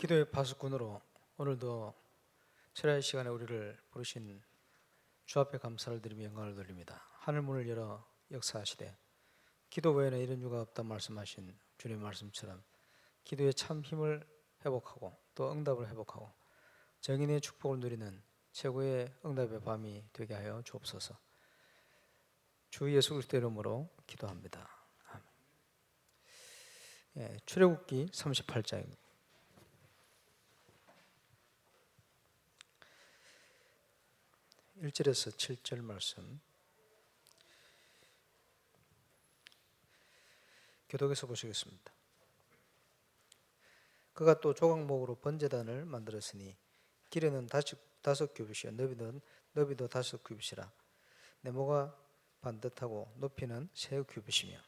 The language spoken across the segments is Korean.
기도의 파수꾼으로 오늘도 철야의 시간에 우리를 부르신 주 앞에 감사를 드리며 영광을 돌립니다. 하늘 문을 열어 역사하시되 기도 외에는 이런 유가 없다 말씀하신 주님의 말씀처럼 기도의 참 힘을 회복하고 또 응답을 회복하고 정인의 축복을 누리는 최고의 응답의 밤이 되게 하여 주옵소서. 주 예수 그리스도 이름으로 기도합니다. 아멘. 출애굽기 38장입니다. 1절에서 7절 말씀 교독에서 보시겠습니다. 그가 또 조각목으로 번제단을 만들었으니 길이는 다섯 규빗이요 너비도 다섯 규빗이라. 네모가 반듯하고 높이는 세 규빗이며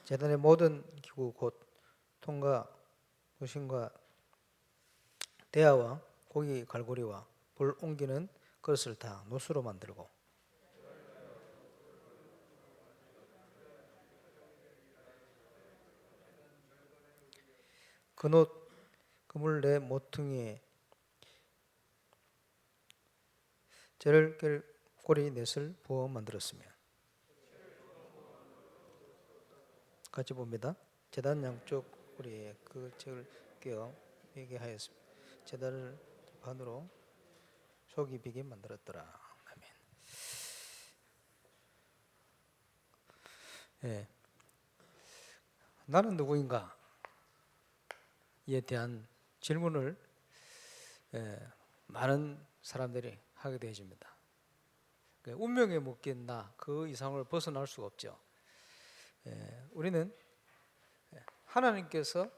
제단의 모든 기구 곧 통과 부신과 대야와 고기 갈고리와 불 옮기는 그릇을 다 노수로 만들고 그놋 그물 내 모퉁이에 제를 꼬리 넷을 부어 만들었으며 같이 봅니다. 제단 양쪽 꼬리에 그 책을 끼어 비게 하였습니다. 제단을 반으로 속이 비게 만들었더라. 아멘. 예. 나는 누구인가? 이에 대한 질문을 많은 사람들이 하게 되어집니다. 운명에 묶인 나 그 이상을 벗어날 수가 없죠. 우리는 하나님께서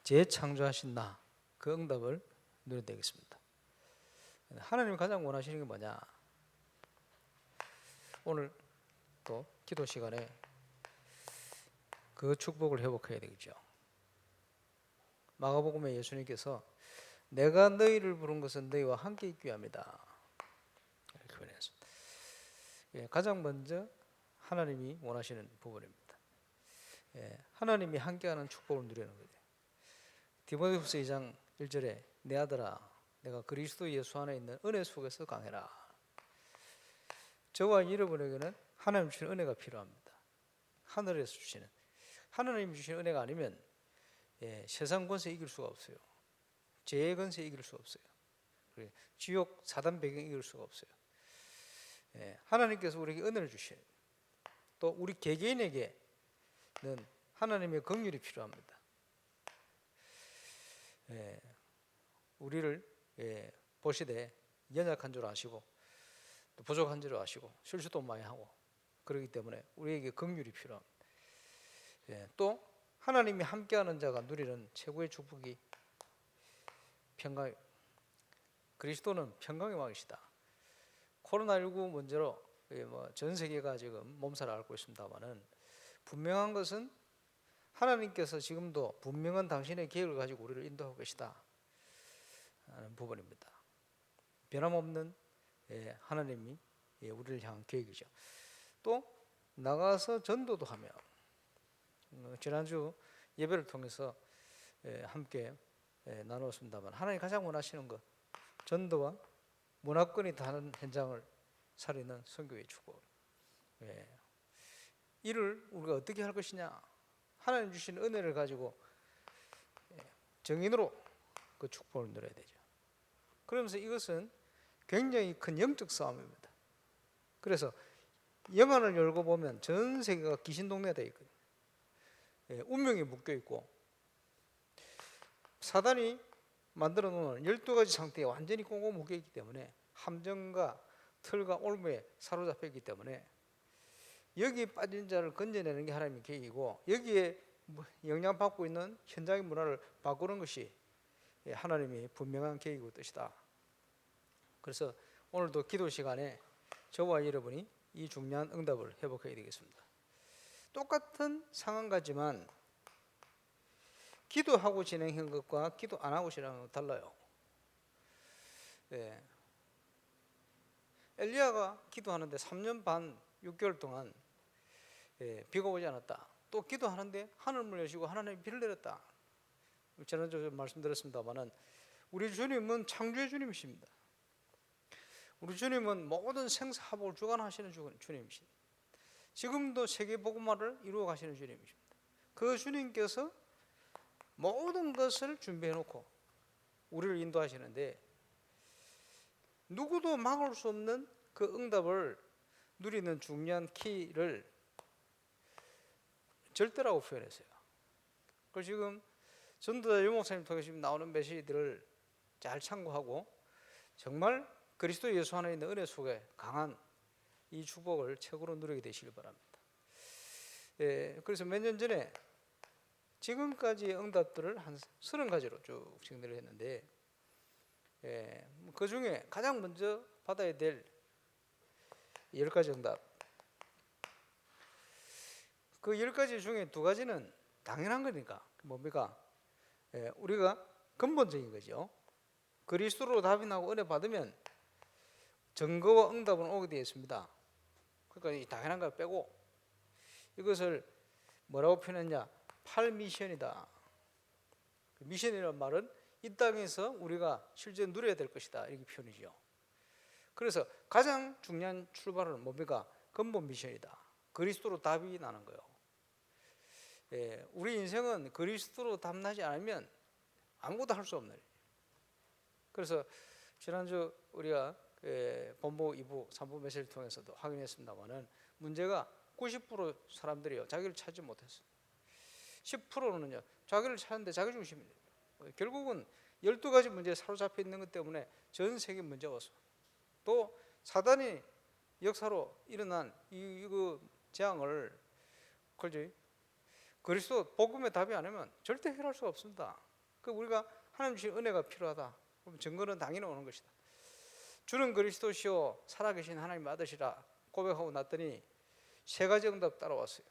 재창조하신 나 그 응답을 누려야 되겠습니다. 하나님이 가장 원하시는 게 뭐냐? 오늘 또 기도 시간에 그 축복을 회복해야 되겠죠. 마가복음에 예수님께서 내가 너희를 부른 것은 너희와 함께 있기 위함이다 이렇게 표현했습니다. 가장 먼저 하나님이 원하시는 부분입니다. 하나님이 함께하는 축복을 누리는 거예요. 디모데후서 2장 1절에 내 아들아 내가 그리스도 예수 안에 있는 은혜 속에서 강해라. 저와 여러분에게는 하나님 주시는 은혜가 필요합니다. 하늘에서 주시는 하나님 주시는 은혜가 아니면 세상 권세 이길 수가 없어요. 죄의 권세 이길 수가 없어요. 지옥 사단 배경 이길 수가 없어요. 하나님께서 우리에게 은혜를 주시는 또 우리 개개인에게는 하나님의 긍휼이 필요합니다. 우리를 보시되 연약한 줄 아시고 또 부족한 줄 아시고 실수도 많이 하고 그렇기 때문에 우리에게 긍휼이 필요합니다. 또 하나님이 함께하는 자가 누리는 최고의 축복이 평강. 그리스도는 평강의 왕이시다. 코로나19 문제로 전 세계가 지금 몸살을 앓고 있습니다만은 분명한 것은 하나님께서 지금도 분명한 당신의 계획을 가지고 우리를 인도하고 계시다 하는 부분입니다. 변함없는 하나님이 우리를 향한 계획이죠. 또 나가서 전도도 하며 지난주 예배를 통해서 함께 나누었습니다만 하나님이 가장 원하시는 것 전도와 문화권이 다른 현장을 살리는 선교의 축복. 이를 우리가 어떻게 할 것이냐? 하나님 주신 은혜를 가지고 정인으로 그 축복을 누려야 되죠. 그러면서 이것은 굉장히 큰 영적 싸움입니다. 그래서 영안을 열고 보면 전 세계가 귀신 동네가 되어 있거든요. 운명이 묶여 있고 사단이 만들어 놓은 12가지 상태에 완전히 꽁꽁 묶여 있기 때문에 함정과 틀과 올무에 사로잡혀 있기 때문에 여기에 빠진 자를 건져내는 게 하나님의 계획이고 여기에 영향받고 있는 현장의 문화를 바꾸는 것이 하나님의 분명한 계획이고 뜻이다. 그래서 오늘도 기도 시간에 저와 여러분이 이 중요한 응답을 회복해야 되겠습니다. 똑같은 상황 같지만 기도하고 진행한 것과 기도 안 하고 진행한 것 달라요. 엘리야가 기도하는데 3년 반 6개월 동안 비가 오지 않았다. 또 기도하는데 하늘문을 여시고 하나님이 비를 내렸다. 지난주에 말씀드렸습니다마는 우리 주님은 창조의 주님이십니다. 우리 주님은 모든 생사화복을 주관하시는 주님이십니다. 지금도 세계 복음화를 이루어 가시는 주님이십니다. 그 주님께서 모든 것을 준비해 놓고 우리를 인도하시는데 누구도 막을 수 없는 그 응답을 누리는 중요한 키를 절대라고 표현했어요. 그래서 지금 전도자 유목사님 통해서 지금 나오는 메시지들을 잘 참고하고 정말 그리스도 예수 안에 있는 은혜 속에 강한 이 축복을 최고로 누리게 되시길 바랍니다. 그래서 몇 년 전에 지금까지의 응답들을 한 30가지로 쭉 정리를 했는데 그 중에 가장 먼저 받아야 될 10가지 응답, 그 10가지 중에 2가지는 당연한 거니까 뭡니까? 우리가 근본적인 거죠. 그리스도로 답이 나고 은혜 받으면 증거와 응답은 오게 되어 있습니다. 그러니까 이 당연한 걸 빼고 이것을 뭐라고 표현했냐? 팔미션이다. 미션이라는 말은 이 땅에서 우리가 실제 누려야 될 것이다, 이렇게 표현이죠. 그래서 가장 중요한 출발은 뭡니까? 근본 미션이다. 그리스도로 답이 나는 거예요. 우리 인생은 그리스도로 답나지 않으면 아무것도 할 수 없는 일이에요. 그래서 지난주 우리가 본부 2부 3부 메시지를 통해서도 확인했습니다마는 문제가 90% 사람들이요 자기를 찾지 못했어요. 10%는요 자기를 찾는데 자기 중심이에요. 결국은 12가지 문제에 사로잡혀 있는 것 때문에 전 세계 문제가 왔어. 또 사단이 역사로 일어난 이 재앙을 그렇지 그리스도 복음의 답이 아니면 절대 해결할 수가 없습니다. 그 우리가 하나님 주신 은혜가 필요하다. 그럼 증거는 당연히 오는 것이다. 주는 그리스도시요 살아계신 하나님 아들이라 고백하고 났더니 3가지 응답 따라왔어요.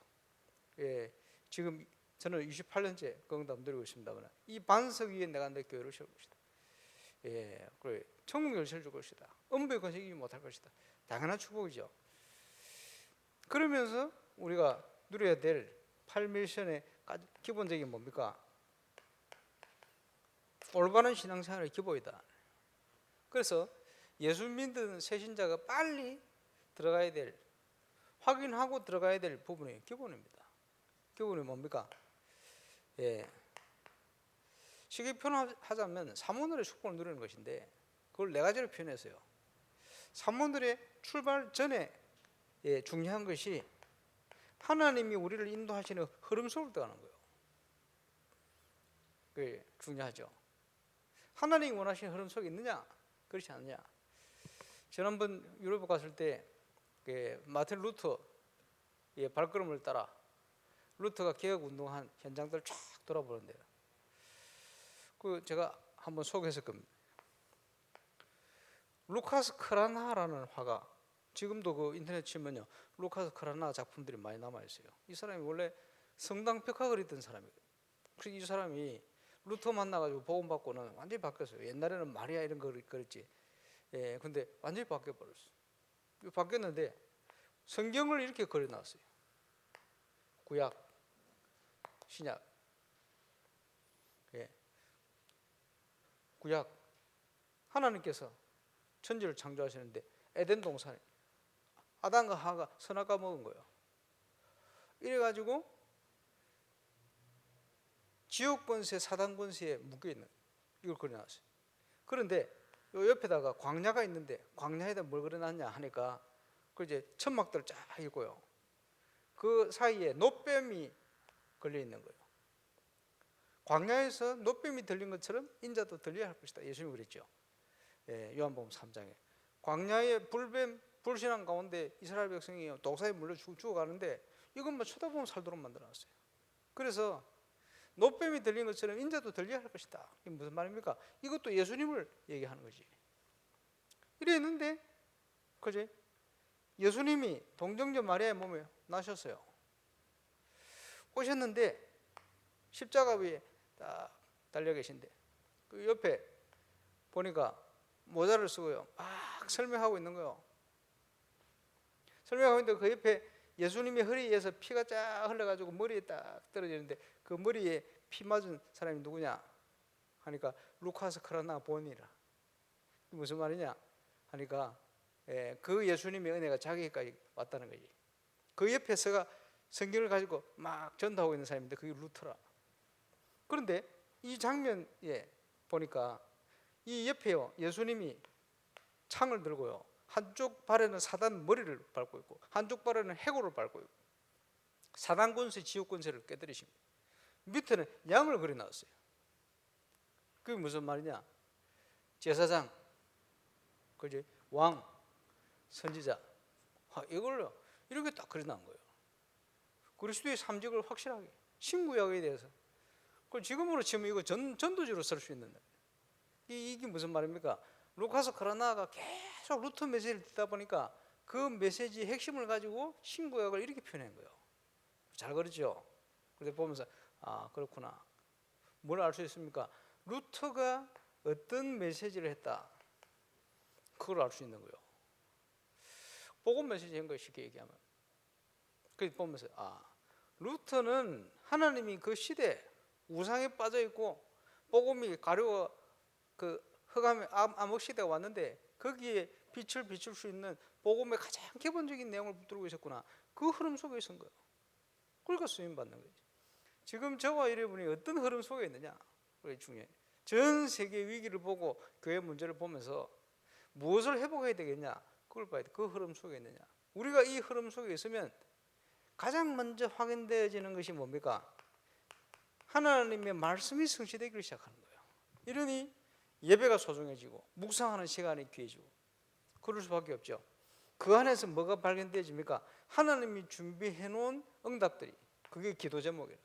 지금 저는 28년째 그 응답 누리고 있습니다만 이 반석 위에 내가 내 교회를 세울 것이다. 그래 천국 열쇠를 줄 것이다. 음부의 권세 이기지 못할 것이다. 당연한 축복이죠. 그러면서 우리가 누려야 될 8미션의 기본적인 뭡니까? 올바른 신앙생활의 기본이다. 그래서 예수 믿는 새신자가 빨리 들어가야 될, 확인하고 들어가야 될 부분이 기본입니다. 기본이 뭡니까? 쉽게 표현하자면 사모들의 축복을 누리는 것인데 그걸 4가지로 표현했어요. 사모들의 출발 전에 중요한 것이 하나님이 우리를 인도하시는 흐름 속으로 들어가는 거예요. 그게 중요하죠. 하나님이 원하시는 흐름 속에 있느냐 그렇지 않느냐. 지난번 유럽에 갔을 때 마틴 루터의 발걸음을 따라 루터가 개혁운동한 현장들을 쫙 돌아보는데요. 그 제가 한번 소개했을 겁니다. 루카스 크라나라는 화가 지금도 그 인터넷 치면요 루카스 크라나 작품들이 많이 남아 있어요. 이 사람이 원래 성당 벽화 그리던 사람이에요. 그래서 이 사람이 루터 만나가지고 복음 받고는 완전히 바뀌었어요. 옛날에는 마리아 이런 거 그랬지. 근데 완전히 바뀌어 버렸어요. 바뀌었는데 성경을 이렇게 그려놨어요. 구약, 신약. 구약 하나님께서 천지를 창조하시는데 에덴 동산에 아담과 하와가 선악과 먹은 거예요. 이래가지고 지옥 권세, 사단 권세에 묶여 있는 이걸 그려놨어요. 그런데 요 옆에다가 광야가 있는데 광야에다 뭘 그려놨냐 하니까 그 이제 천막들 쫙 있고요. 그 사이에 놋뱀이 걸려 있는 거예요. 광야에서 놋뱀이 들린 것처럼 인자도 들려야 할 것이다. 예수님이 그랬죠. 요한복음 3장에 광야의 불신앙 가운데 이스라엘 백성이 독사에 물려 죽어가는데 이것만 쳐다보면 살도록 만들어놨어요. 그래서 놋뱀이 들린 것처럼 인자도 들려야 할 것이다. 이게 무슨 말입니까? 이것도 예수님을 얘기하는 거지. 이래 있는데 그지? 예수님이 동정녀 마리아의 몸에 나셨어요. 오셨는데 십자가 위에 딱 달려 계신데 그 옆에 보니까 모자를 쓰고요 막 설명하고 있는 거예요. 설명하고 있는데 그 옆에 예수님의 허리에서 피가 쫙 흘러가지고 머리에 딱 떨어지는데 그 머리에 피 맞은 사람이 누구냐 하니까 루카스 크라나 본이라. 무슨 말이냐 하니까 그 예수님의 은혜가 자기까지 왔다는 거지. 그 옆에서가 성경을 가지고 막 전도하고 있는 사람인데 그게 루터라. 그런데 이 장면에 보니까 이 옆에요 예수님이 창을 들고요 한쪽 발에는 사단 머리를 밟고 있고 한쪽 발에는 해골을 밟고 있고 사단 권세 지옥 권세를 깨뜨리십니다. 밑에는 양을 그려놨어요. 그게 무슨 말이냐 제사장 그지 왕 선지자 이걸로 이렇게 딱 그려놓은 거예요. 그리스도의 삼직을 확실하게 신구약에 대해서. 그걸 지금으로 치면 이거 전도지로 쓸 수 있는 이게 무슨 말입니까? 루카스 크라나가 계속 루터 메시지를 듣다 보니까 그 메시지의 핵심을 가지고 신구약을 이렇게 표현한 거예요. 잘 그렇죠? 그래서 보면서 그렇구나. 뭘 알 수 있습니까? 루터가 어떤 메시지를 했다. 그걸 알 수 있는 거예요. 복음 메시지 한 거 쉽게 얘기하면. 그래서 보면서 루터는 하나님이 그 시대 우상에 빠져 있고 복음이 가려워 그 흑암의 암흑 시대가 왔는데 거기에 빛을 비출 수 있는 복음의 가장 기본적인 내용을 붙들고 있었구나. 그 흐름 속에 있은 거예요. 그러니까 쓰임 받는 거지. 지금 저와 여러분이 어떤 흐름 속에 있느냐 그게 중요해요. 전 세계 위기를 보고 교회 문제를 보면서 무엇을 회복해야 되겠냐 그걸 봐야 돼. 그 흐름 속에 있느냐. 우리가 이 흐름 속에 있으면 가장 먼저 확인되어지는 것이 뭡니까? 하나님의 말씀이 성취되기를 시작하는 거예요. 이러니 예배가 소중해지고 묵상하는 시간이 귀해지고 그럴 수밖에 없죠. 그 안에서 뭐가 발견되어집니까? 하나님이 준비해 놓은 응답들이 그게 기도 제목이라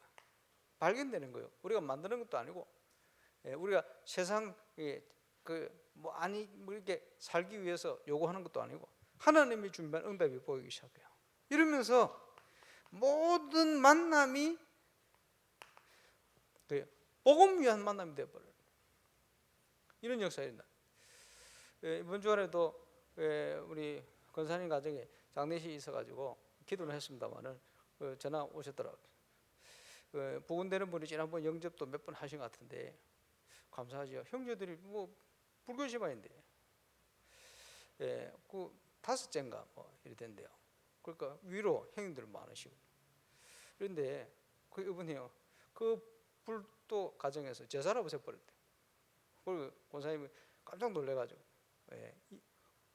발견되는 거예요. 우리가 만드는 것도 아니고 우리가 세상에 이렇게 살기 위해서 요구하는 것도 아니고 하나님이 준비한 응답이 보이기 시작해요. 이러면서 모든 만남이 복음 위한 만남이 되어버려요. 이런 역사입니다. 이번 주간에도 우리 권사님 가정에 장례식이 있어가지고 기도를 했습니다만은 전화 오셨더라고요. 부근되는 분이 지난번 영접도 몇 번 하신 것 같은데 감사하죠. 형제들이 뭐 불교 집안인데 그 5째인가 뭐 이랬던데요. 그러니까 위로 형님들 많으시고 그런데 그 이분이요 그 불도 가정에서 제사를 없애버렸대요. 그리고 권사님이 깜짝 놀래가지고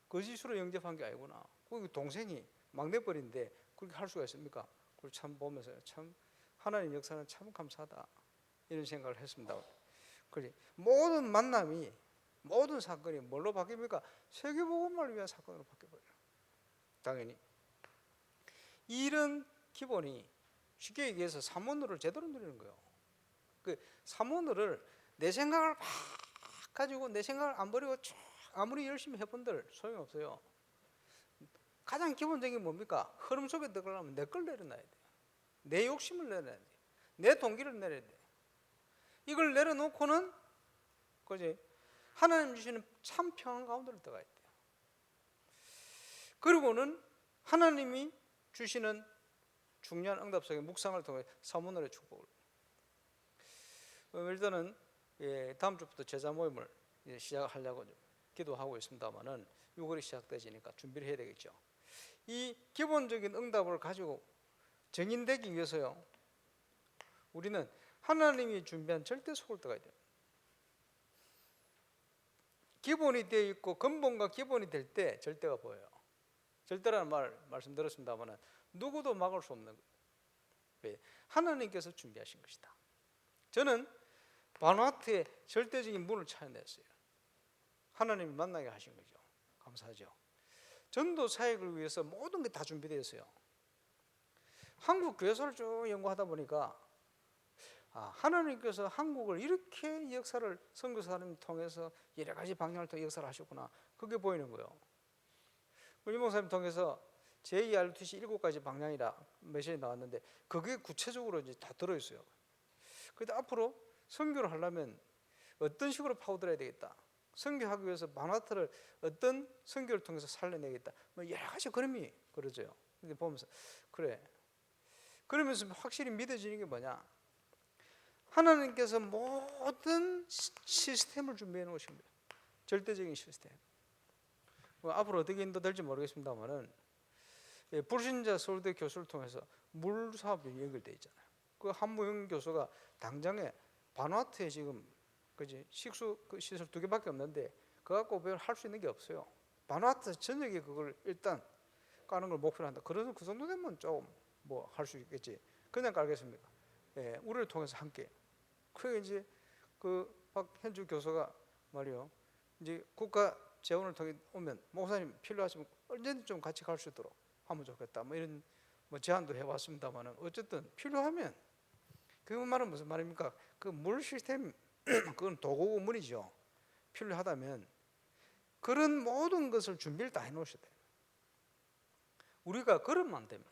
거짓으로 영접한 게 아니구나. 그 동생이 막내뻘인데 그렇게 할 수가 있습니까? 그걸 참 보면서 참 하나님 역사는 참 감사하다 이런 생각을 했습니다. 그래 모든 만남이 모든 사건이 뭘로 바뀝니까? 세계복음을 위한 사건으로 바뀌어버려요. 당연히 이런 기본이 쉽게 얘기해서 사모노를 제대로 누리는 거예요. 그 사모노를 내 생각을 막 가지고 내 생각을 안 버리고 쭉 아무리 열심히 해본들 소용없어요. 가장 기본적인 뭡니까? 흐름 속에 들어가려면 내 걸 내려놔야 돼요. 내 욕심을 내려놔야 돼요. 내 동기를 내려야 돼요. 이걸 내려놓고는 그지 하나님 주시는 참 평안 가운데로 들어가야 돼요. 그리고는 하나님이 주시는 중요한 응답 속에 묵상을 통해 사모노의 축복을. 일단은 다음 주부터 제자 모임을 시작하려고 기도하고 있습니다만은 6월이 시작되지니까 준비를 해야 되겠죠. 이 기본적인 응답을 가지고 정인되기 위해서요. 우리는 하나님이 준비한 절대 속을 들어가야 돼요. 기본이 되어 있고 근본과 기본이 될 때 절대가 보여요. 절대라는 말 말씀드렸습니다만 누구도 막을 수 없는 거예요. 왜? 하나님께서 준비하신 것이다. 저는 바누아투의 절대적인 문을 찾아냈어요. 하나님이 만나게 하신 거죠. 감사하죠. 전도 사역을 위해서 모든 게 다 준비되어 있어요. 한국 교회사를 쭉 연구하다 보니까 하나님께서 한국을 이렇게 역사를 선교사님 통해서 여러 가지 방향을 통해 역사를 하셨구나. 그게 보이는 거예요. 이 목사님 통해서 JRTC 7가지 방향이라 메시지 나왔는데 그게 구체적으로 이제 다 들어있어요. 그런데 앞으로 선교를 하려면 어떤 식으로 파고들어야 되겠다. 선교하기 위해서 마누아트를 어떤 선교를 통해서 살려내겠다. 뭐 여러 가지 그림이 그러죠. 근데 보면서 그래. 그러면서 확실히 믿어지는 게 뭐냐? 하나님께서 모든 시스템을 준비해 놓으신 거예요. 절대적인 시스템. 뭐 앞으로 어떻게 인도될지 모르겠습니다만은 불신자 서울대 교수를 통해서 물 사업이 연결돼 있잖아요. 그 한무영 교수가 당장에 바누아투에 지금 그지 식수 그 시설 2개밖에 없는데 그거 갖고 별 할 수 있는 게 없어요. 바누아투 전역에 그걸 일단 까는 걸 목표로 한다. 그래서 그 정도 되면 좀 뭐 할 수 있겠지. 그냥 깔겠습니까? 예, 우리를 통해서 함께. 그게 이제 그 박현주 교수가 말이요. 이제 국가 재원을 통해 오면 목사님 필요하시면 언제든 좀 같이 갈 수 있도록 하면 좋겠다. 뭐 이런 뭐 제안도 해왔습니다만은 어쨌든 필요하면 그 말은 무슨 말입니까? 그 물 시스템 그건 도구 문이죠. 필요하다면 그런 모든 것을 준비를 다 해놓으셔야 돼요. 우리가 그릇만 되면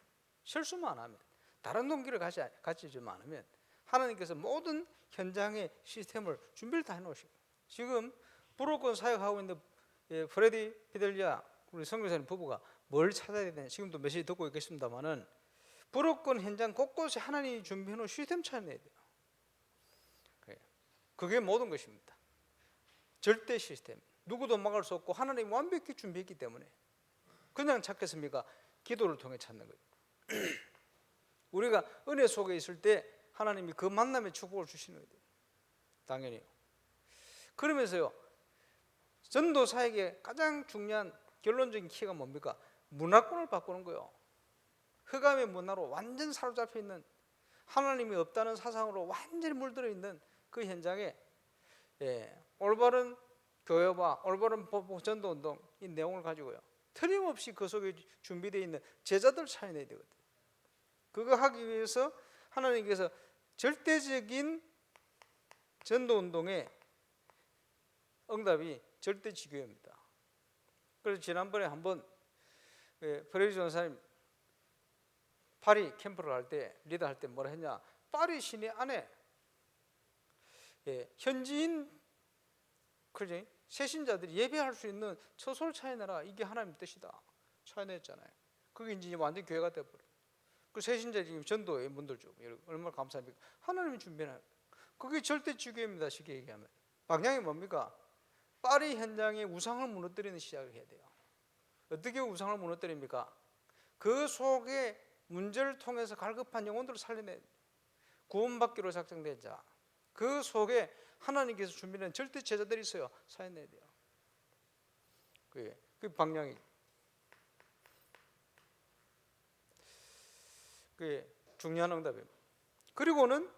실수만 하면 다른 동기를 가지지만 않으면 하나님께서 모든 현장의 시스템을 준비를 다 해놓으시고 지금 불호권 사역하고 있는 프레디 피델리아 우리 선교사님 부부가 뭘 찾아야 되냐 지금도 메시지 듣고 있겠습니다만은 불호권 현장 곳곳에 하나님이 준비해놓은 시스템 찾아내야 돼요. 그게 모든 것입니다. 절대 시스템 누구도 막을 수 없고 하나님이 완벽히 준비했기 때문에 그냥 찾겠습니까? 기도를 통해 찾는 거예요. 우리가 은혜 속에 있을 때 하나님이 그 만남의 축복을 주시는 거예요. 당연히요. 그러면서요 전도 사역의 가장 중요한 결론적인 키가 뭡니까? 문화권을 바꾸는 거예요. 흑암의 문화로 완전 사로잡혀 있는 하나님이 없다는 사상으로 완전히 물들어 있는 그 현장에 올바른 교회와 올바른 전도운동 이 내용을 가지고요 틀림없이 그 속에 준비되어 있는 제자들 찾아내야 되거든요. 그거 하기 위해서 하나님께서 절대적인 전도운동의 응답이 절대지교입니다. 그래서 지난번에 한번 프레디 전사님 파리 캠프를 할 때 리더할 때 뭐라 했냐? 파리 시내 안에 현지인 그지 세신자들이 예배할 수 있는 처소를 찾아내라. 이게 하나님의 뜻이다. 찾아냈잖아요. 그게 이제 완전 교회가 되어버려. 그 세신자 지금 전도의 문들 좀 얼마나 감사합니까? 하나님이 준비해놔요. 그게 절대주교입니다. 쉽게 얘기하면 방향이 뭡니까? 파리 현장에 우상을 무너뜨리는 시작을 해야 돼요. 어떻게 우상을 무너뜨립니까? 그 속에 문제를 통해서 갈급한 영혼들을 살려내 구원받기로 작정된 자. 그 속에 하나님께서 준비된 절대 제자들이 있어요. 살려내야 돼요. 그 방향이. 그게 중요한 응답입니다. 그리고는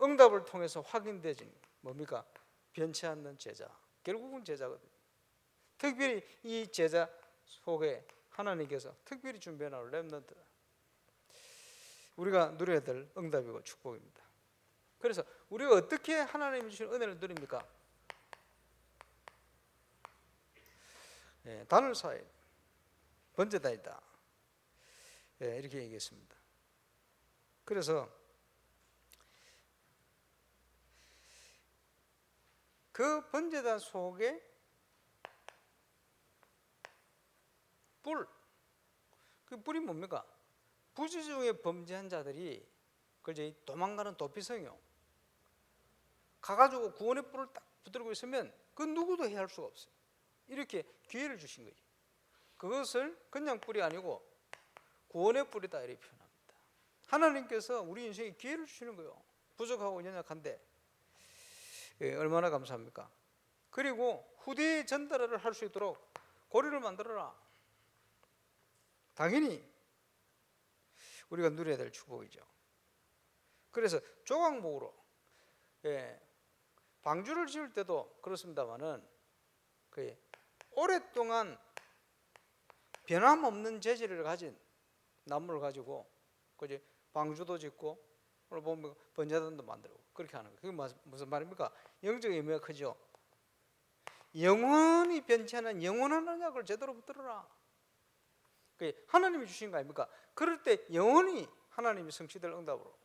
응답을 통해서 확인되진 뭡니까? 변치 않는 제자. 결국은 제자거든요. 특별히 이 제자 속에 하나님께서 특별히 준비해 놓은 렘넌트 우리가 누려야 될 응답이고 축복입니다. 그래서 우리가 어떻게 하나님이 주신 은혜를 누립니까? 단을 사이 번제단이다. 이렇게 얘기했습니다. 그래서 그 번제단 속에 그 뿔이 뭡니까? 부지 중에 범죄한 자들이 그저 도망가는 도피성이요. 가가지고 구원의 뿔을 딱 붙들고 있으면 그 누구도 해할 수가 없어요. 이렇게 기회를 주신 거죠. 그것을 그냥 뿔이 아니고 구원의 뿔이다 이렇게 표현합니다. 하나님께서 우리 인생에 기회를 주시는 거예요. 부족하고 연약한데 얼마나 감사합니까? 그리고 후대에 전달을 할 수 있도록 고리를 만들어라. 당연히 우리가 누려야 될 축복이죠. 그래서 조각목으로 방주를 지을 때도 그렇습니다만은 오랫동안 변함없는 재질을 가진 나무를 가지고 그지 방주도 짓고 오늘 보면 번제단도 만들고 그렇게 하는 거예요. 그게 무슨 말입니까? 영적 의미가 크죠. 영원히 변치 않은 영원한 언약을 제대로 붙들어라. 그게 하나님이 주신 거 아닙니까? 그럴 때 영원히 하나님이 성취될 응답으로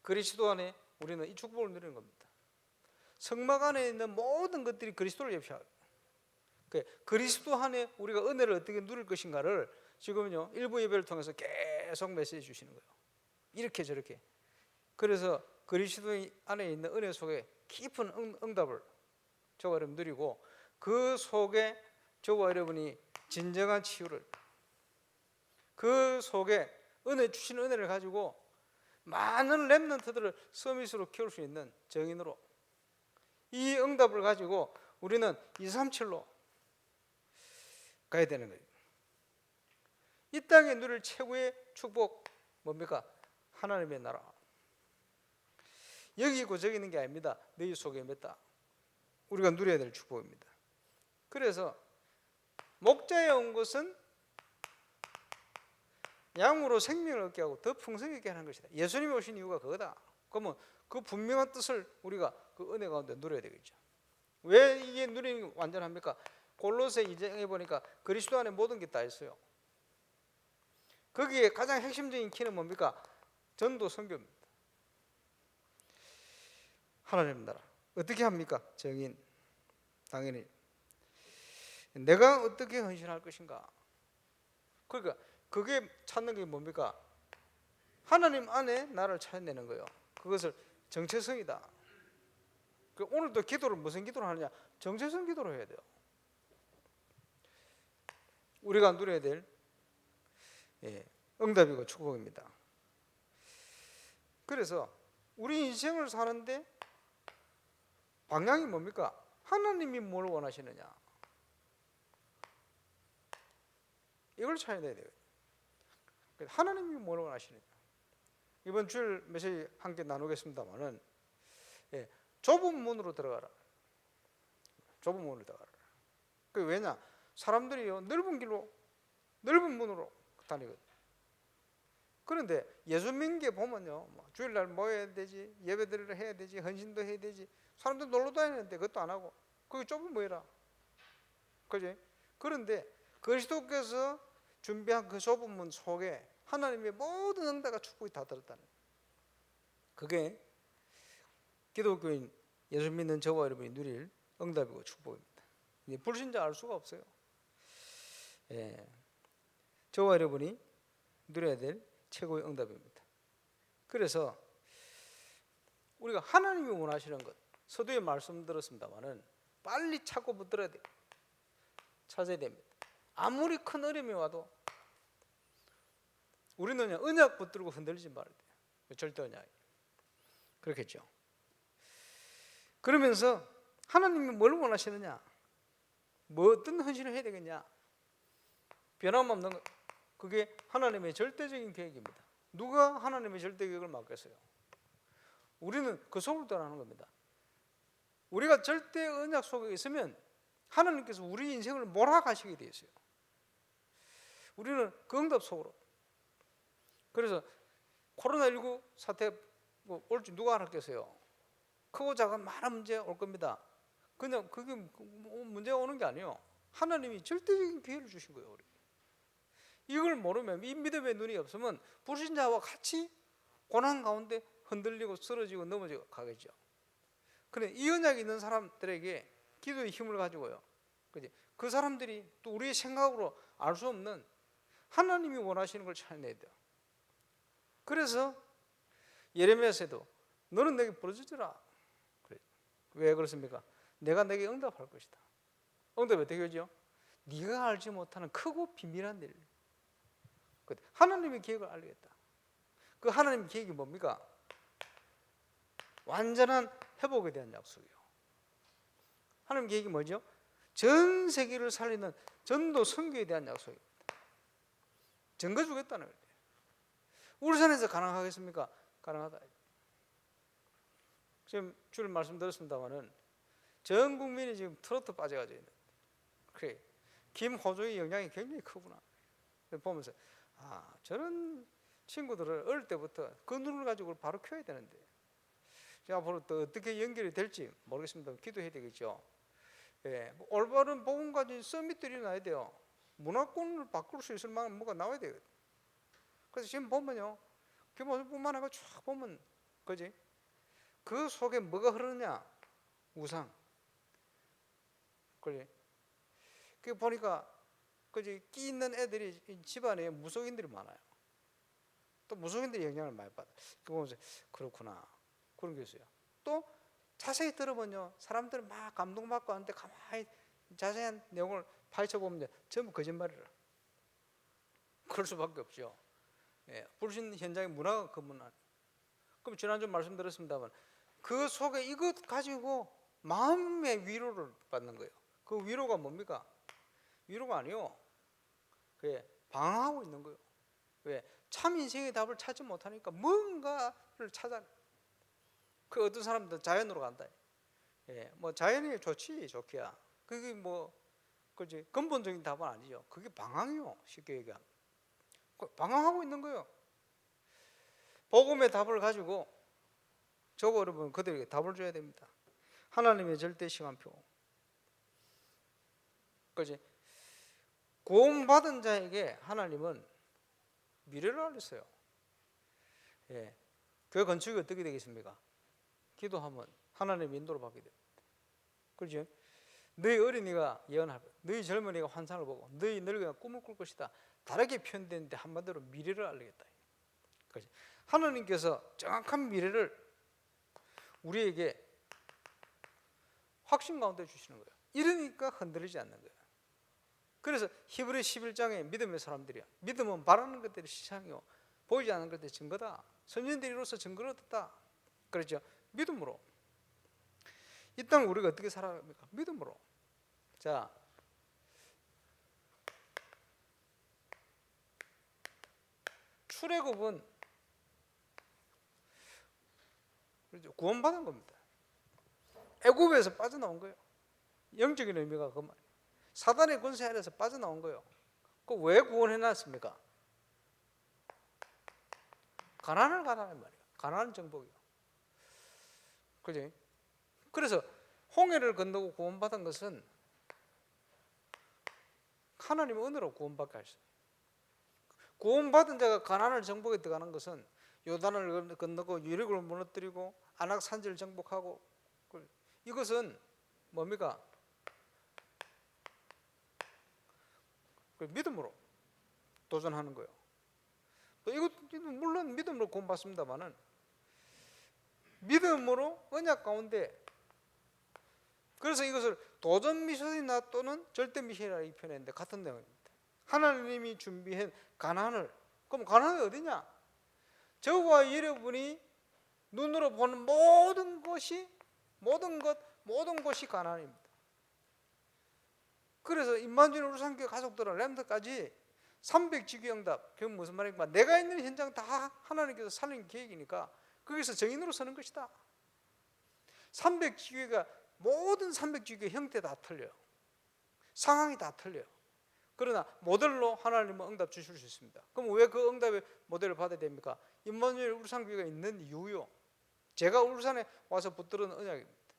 그리스도 안에 우리는 이 축복을 누리는 겁니다. 성막 안에 있는 모든 것들이 그리스도를 예표하고, 그리스도 안에 우리가 은혜를 어떻게 누릴 것인가를 지금은요 일부 예배를 통해서 계속 메시지 주시는 거예요. 이렇게 저렇게. 그래서 그리스도 안에 있는 은혜 속에 깊은 응답을 저와 여러분 누리고, 그 속에 저와 여러분이 진정한 치유를, 그 속에 주신 은혜를 가지고 많은 렘넌트들을 서밋으로 키울 수 있는 정인으로, 이 응답을 가지고 우리는 237로 가야 되는 거예요. 이 땅에 누릴 최고의 축복 뭡니까? 하나님의 나라. 여기 있고 저기 있는 게 아닙니다. 너희 속에 맺다. 우리가 누려야 될 축복입니다. 그래서 목자에 온 것은 양으로 생명을 얻게 하고 더 풍성하게 하는 것이다. 예수님이 오신 이유가 그거다. 그러면 그 분명한 뜻을 우리가 그 은혜 가운데 누려야 되겠죠. 왜 이게 누리는 게 완전합니까? 골로새 2장에 보니까 그리스도 안에 모든 게 다 있어요. 거기에 가장 핵심적인 키는 뭡니까? 전도 선교입니다. 하나님 나라 어떻게 합니까? 정인. 당연히 내가 어떻게 헌신할 것인가. 그러니까 그게 찾는 게 뭡니까? 하나님 안에 나를 찾아내는 거예요. 그것을 정체성이다. 오늘도 기도를 무슨 기도를 하느냐? 정체성 기도를 해야 돼요. 우리가 누려야 될 응답이고 축복입니다. 그래서 우리 인생을 사는데 방향이 뭡니까? 하나님이 뭘 원하시느냐, 이걸 찾아내야 돼요. 하나님이 뭘 원하시느냐. 이번 주일 메시지 함께 나누겠습니다만은, 좁은 문으로 들어가라. 좁은 문으로 들어가라. 그 왜냐? 사람들이요 넓은 길로, 넓은 문으로 다니거든요. 그런데 예수 믿는 게 보면요, 주일날 모여야 되지, 예배들을 해야 되지, 헌신도 해야 되지, 사람들 놀러 다니는데 그것도 안 하고 거기 좁은 문이라, 그지? 그런데 그리스도께서 준비한 그 좁은 문 속에 하나님의 모든 응답과 축복이 다 들었다는 거예요. 그게 기독교인 예수 믿는 저와 여러분이 누릴 응답이고 축복입니다. 불신자 알 수가 없어요. 저와 여러분이 누려야 될 최고의 응답입니다. 그래서 우리가 하나님이 원하시는 것, 서두에 말씀 들었습니다만은 빨리 찾고 붙들어야 돼요. 찾아야 됩니다. 아무리 큰 어려움이 와도 우리는 언약 붙들고 흔들리지 말아야 돼요. 절대 언약. 그렇겠죠. 그러면서 하나님이 뭘 원하시느냐, 뭐 어떤 헌신을 해야 되겠냐, 변함없는 것, 그게 하나님의 절대적인 계획입니다. 누가 하나님의 절대 계획을 맡겠어요? 우리는 그 속을 따라하는 겁니다. 우리가 절대 언약 속에 있으면 하나님께서 우리 인생을 몰아가시게 되어 있어요. 우리는 그 응답 속으로. 그래서 코로나19 사태 올 줄 누가 알았겠어요? 크고 작은 많은 문제 올 겁니다. 그냥 그게 문제가 오는 게 아니에요. 하나님이 절대적인 기회를 주신 거예요. 우리. 이걸 모르면, 이 믿음의 눈이 없으면 불신자와 같이 고난 가운데 흔들리고 쓰러지고 넘어져 가겠죠. 그런데 이 언약이 있는 사람들에게 기도의 힘을 가지고요, 그지? 그 사람들이 또 우리의 생각으로 알 수 없는 하나님이 원하시는 걸 찾아내야 돼요. 그래서 예레미야서도 너는 내게 부르짖으라. 왜 그렇습니까? 내가 내게 응답할 것이다. 응답이 어떻게 하죠? 네가 알지 못하는 크고 비밀한 일. 하나님의 계획을 알겠다. 그 하나님의 계획이 뭡니까? 완전한 회복에 대한 약속이요. 하나님의 계획이 뭐죠? 전 세계를 살리는 전도 선교에 대한 약속입니다. 증거 주겠다는 거예요. 울산에서 가능하겠습니까? 가능하다. 지금 주일 말씀드렸습니다만은 전 국민이 지금 트로트 빠져가지고 있는. 그래, 김호중의 영향이 굉장히 크구나. 보면서 저런 친구들을 어릴 때부터 그 눈을 가지고 바로 켜야 되는데, 앞으로 또 어떻게 연결이 될지 모르겠습니다. 기도해야 되겠죠. 올바른 복음 가진 서밋들이 나야 돼요. 문화권을 바꿀 수 있을 만한 뭐가 나와야 되거든요. 그래서 지금 보면요, 김호중뿐만 아니라 쭉 보면, 그지? 그 속에 뭐가 흐르느냐? 우상. 그래. 그 보니까 그지 끼 있는 애들이 집안에 무속인들이 많아요. 또 무속인들이 영향을 많이 받아. 그거 보면서 그렇구나 그런 게 있어요. 또 자세히 들어보면요, 사람들은 막 감동받고 하는데 가만히 자세한 내용을 파헤쳐 보면 전부 거짓말이라. 그럴 수밖에 없죠. 예, 불신 현장의 문화가 그 문화. 그럼 지난주 말씀드렸습니다만 그 속에 이것 가지고 마음의 위로를 받는 거예요. 그 위로가 뭡니까? 위로가 아니요. 그게 방황하고 있는 거예요. 왜? 참 인생의 답을 찾지 못하니까 뭔가를 찾아. 그 어떤 사람들은 자연으로 간다. 예, 뭐 자연이 좋기야. 그게 뭐 그지 근본적인 답은 아니죠. 그게 방황이요. 쉽게 얘기하면 방황하고 있는 거예요. 복음의 답을 가지고 저거 여러분 그들에게 답을 줘야 됩니다. 하나님의 절대 시간표. 그지 구원받은 자에게 하나님은 미래를 알렸어요. 예, 교회 건축이 어떻게 되겠습니까? 기도하면 하나님의 인도를 받게 됩니다. 그렇죠? 너희 어린이가 예언할 것, 너희 젊은이가 환상을 보고 너희 늙은이가 꿈을 꿀 것이다. 다르게 표현되는데 한마디로 미래를 알리겠다. 그렇죠? 하나님께서 정확한 미래를 우리에게 확신 가운데 주시는 거예요. 이러니까 흔들리지 않는 거예요. 그래서 히브리 11장에 믿음의 사람들이야. 믿음은 바라는 것들의 시상이요 보이지 않는 것들의 증거다. 선진들이 이로써 증거를 얻었다. 그렇죠? 믿음으로. 이 땅을 우리가 어떻게 살아갑니까? 믿음으로. 자, 출애굽은 구원받은 겁니다. 애굽에서 빠져나온 거예요. 영적인 의미가 그 말이에요. 사단의 권세 아래에서 빠져나온 거예요. 그 왜 구원해놨습니까? 가난을 가라는 말이에요. 가난은 정복이요. 그죠? 그래서 홍해를 건너고 구원받은 것은 하나님의 은혜로 구원받게 하셨어요. 구원받은 자가 가난을 정복에 들어가는 것은 요단을 건너고 유리굴을 무너뜨리고 안악산지를 정복하고, 이것은 뭡니까? 믿음으로 도전하는 거예요. 또 이것도 물론 믿음으로 구원받습니다만은 믿음으로 언약 가운데, 그래서 이것을 도전 미션이나 또는 절대 미션이라 이 표현했는데 같은 내용입니다. 하나님이 준비한 가나안을, 그럼 가나안이 어디냐? 저와 여러분이 눈으로 보는 모든 것이 모든 곳이 가나안입니다. 그래서 임만준 울산교회 가족들은 렘터까지 300지교영답, 그게 무슨 말인가? 내가 있는 현장 다 하나님께서 살린 계획이니까 거기서 정인으로 서는 것이다. 300지교회가 모든 300지교회 형태 다 틀려요. 상황이 다 틀려요. 그러나 모델로 하나님은 응답 주실 수 있습니다. 그럼 왜 그 응답의 모델을 받아야 됩니까? 임마누엘 울산교회가 있는 이유요. 제가 울산에 와서 붙들은 언약입니다.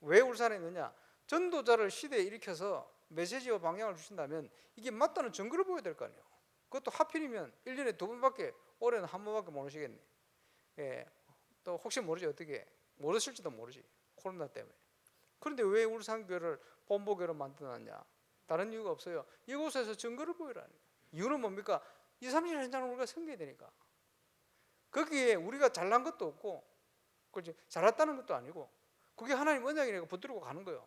왜 울산에 있느냐? 전도자를 시대에 일으켜서 메시지와 방향을 주신다면 이게 맞다는 증거를 보여야 될 거 아니에요. 그것도 하필이면 1년에 2번밖에, 올해는 한 번밖에 못 오시겠네. 예, 또 혹시 모르지, 어떻게 모르실지도 모르지, 코로나 때문에. 그런데 왜 울산교회를 본보교로 만들었냐? 다른 이유가 없어요. 이곳에서 증거를 보이라는 거예요. 이유는 뭡니까? 2, 30년 현장을 우리가 섬겨야 되니까. 거기에 우리가 잘난 것도 없고, 그렇지, 잘났다는 것도 아니고, 그게 하나님 언약이니까 붙들고 가는 거예요.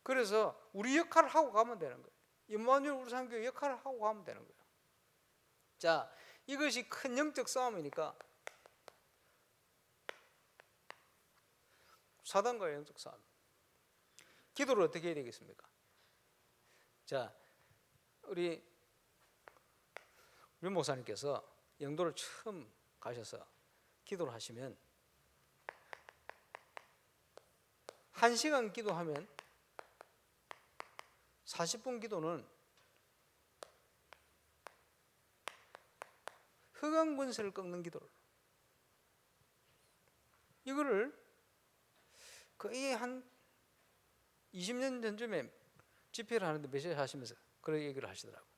그래서 우리 역할을 하고 가면 되는 거예요. 임마누엘 울산교회 역할을 하고 가면 되는 거예요. 자, 이것이 큰 영적 싸움이니까 사단과의 영적 싸움. 기도를 어떻게 해야 되겠습니까? 자, 우리 목사님께서 영도를 처음 가셔서 기도를 하시면 1시간 기도하면 40분 기도는 흑암 권세를 꺾는 기도를, 이거를 거의 한 20년 전쯤에 집회를 하는데 메시지 하시면서 그런 얘기를 하시더라고요.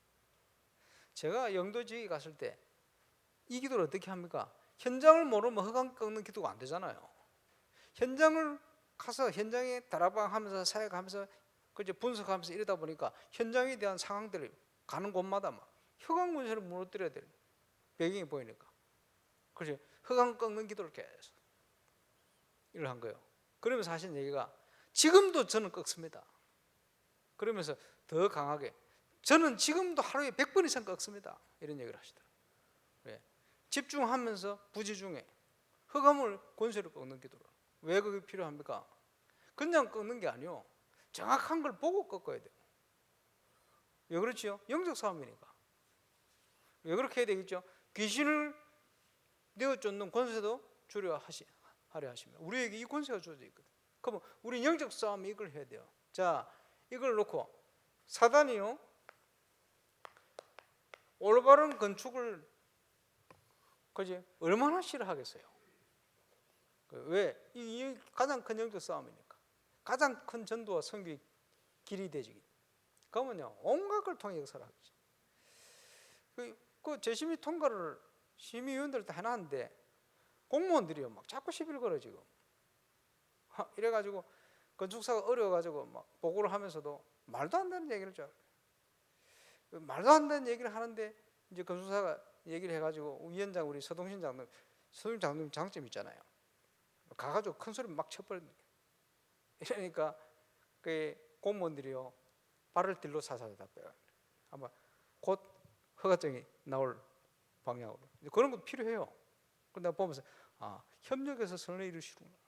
제가 영도 지역에 갔을 때 이 기도를 어떻게 합니까? 현장을 모르면 흑암 꺾는 기도가 안 되잖아요. 현장을 가서 현장에 다락방하면서 사역하면서 그저 분석하면서 이러다 보니까 현장에 대한 상황들을 가는 곳마다 막 흑암 군세를 무너뜨려야 될 배경이 보이니까 그래서 흑암 꺾는 기도를 계속 일을 한 거예요. 그러면서 하신 얘기가 지금도 저는 꺾습니다. 그러면서 더 강하게 저는 지금도 하루에 100번 이상 꺾습니다. 이런 얘기를 하시더라고요. 왜? 집중하면서 부지 중에 흑암을 권세로 꺾는 기도를. 왜 그게 필요합니까? 그냥 꺾는 게 아니요, 정확한 걸 보고 꺾어야 돼요. 왜 그렇지요? 영적 싸움이니까. 왜 그렇게 해야 되겠죠? 귀신을 내어 쫓는 권세도 하려 하시면 우리에게 이 권세가 주어져 있거든. 그러면 우리 영적 싸움 이걸 해야 돼요. 자, 이걸 놓고 사단이요, 올바른 건축을 그지 얼마나 싫어하겠어요. 왜? 이 가장 큰 영적 싸움이니까. 가장 큰 전도와 선교의 길이 되지. 그러면요, 온갖 걸 통해 역사를 하겠지. 그 재심의 통과를 심의위원들 다 해놨는데 공무원들이요 막 자꾸 시비를 걸어 지금. 이래가지고 건축사가 어려워가지고 막 보고를 하면서도 말도 안 되는 얘기를 줘. 말도 안 되는 얘기를 하는데 이제 건축사가 얘기를 해가지고 위원장 우리 서동신 장로님 장점 있잖아요. 가가지고 큰 소리 막 쳐버리는 거예요. 이러니까 그 공무원들이요 발을 딜로 사사를 다 빼요. 아마 곧 허가증이 나올 방향으로. 그런 것도 필요해요. 근데 내가 보면서 협력해서 선을 이루시는구나.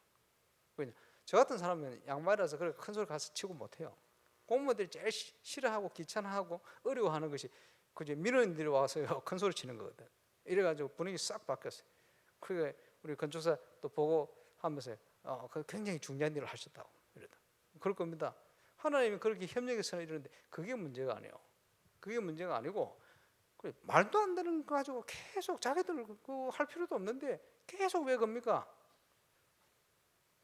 왜냐, 저 같은 사람은 양말이라서 그렇게 큰 소리 가서 치고 못해요. 공무원들이 제일 싫어하고 귀찮아하고 어려워하는 것이 그저 민원인들이 와서요 큰 소리 치는 거거든. 이래가지고 분위기 싹 바뀌었어요. 그게 우리 건축사 또 보고 하면서 굉장히 중요한 일을 하셨다고 이러다. 그럴 겁니다. 하나님이 그렇게 협력해서 이러는데 그게 문제가 아니에요. 그게 문제가 아니고 말도 안 되는 거 가지고 계속 자기들 할 필요도 없는데 계속 왜 겁니까?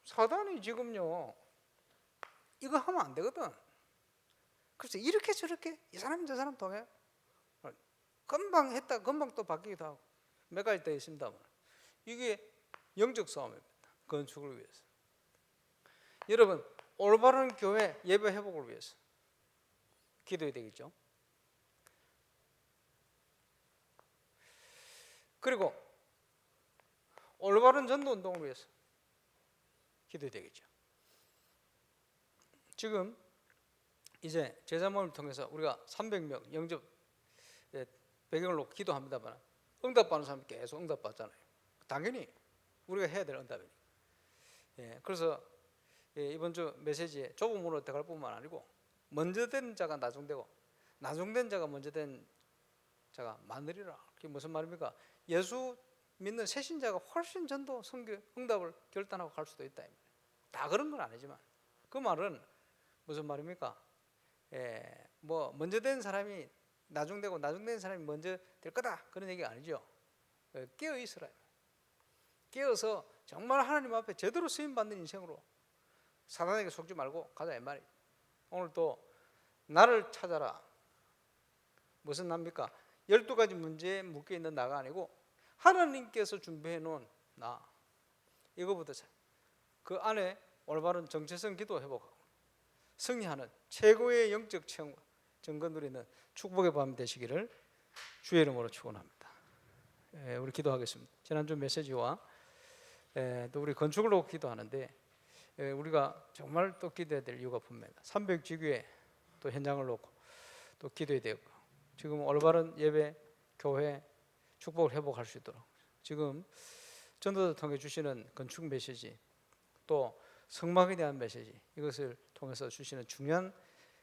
사단이 지금요 이거 하면 안 되거든. 그래서 이렇게 저렇게 이 사람 저 사람 통해 금방 했다 금방 또 바뀌기도 하고 몇 가지 더 있습니다만 이게 영적 싸움입니다. 건축을 위해서. 여러분 올바른 교회 예배 회복을 위해서 기도해야 되겠죠. 그리고 올바른 전도 운동을 위해서 기도해야 되겠죠. 지금 이제 제자 모임을 통해서 우리가 300명 영접 배경을 놓고 기도합니다만 응답받는 사람이 계속 응답받잖아요. 당연히 우리가 해야 될 응답이니까. 그래서 이번 주 메시지에 좁은 문으로 들어갈 뿐만 아니고 먼저 된 자가 나중되고 나중된 자가 먼저 된 자가 많으리라. 그게 무슨 말입니까? 예수 믿는 새신자가 훨씬 전도 선교 응답을 결단하고 갈 수도 있다. 다 그런 건 아니지만 그 말은 무슨 말입니까? 뭐 먼저 된 사람이 나중되고 나중된 사람이 먼저 될 거다 그런 얘기가 아니죠. 깨어 있으라. 깨어서 정말 하나님 앞에 제대로 쓰임 받는 인생으로 사단에게 속지 말고 가자 이 말이에요. 오늘 또 나를 찾아라. 무슨 납니까? 12가지 문제에 묶여 있는 나가 아니고 하나님께서 준비해 놓은 나. 이거부터 그 안에 올바른 정체성 기도 회복하고 승리하는 최고의 영적 체험과 정건 누리는 축복의 밤 되시기를 주의 이름으로 축원합니다. 우리 기도하겠습니다. 지난주 메시지와 또 우리 건축을 놓고 기도하는데 우리가 정말 또 기도해야 될 이유가 분명합니다. 300지교회 또 현장을 놓고 또 기도해야 되고 지금 올바른 예배, 교회, 축복을 회복할 수 있도록 지금 전도를 통해 주시는 건축 메시지 또 성막에 대한 메시지 이것을 통해서 주시는 중요한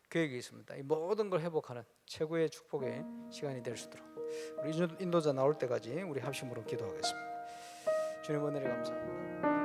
계획이 있습니다. 이 모든 걸 회복하는 최고의 축복의 시간이 될 수 있도록 우리 인도자 나올 때까지 우리 합심으로 기도하겠습니다. 주님 은혜를 감사합니다.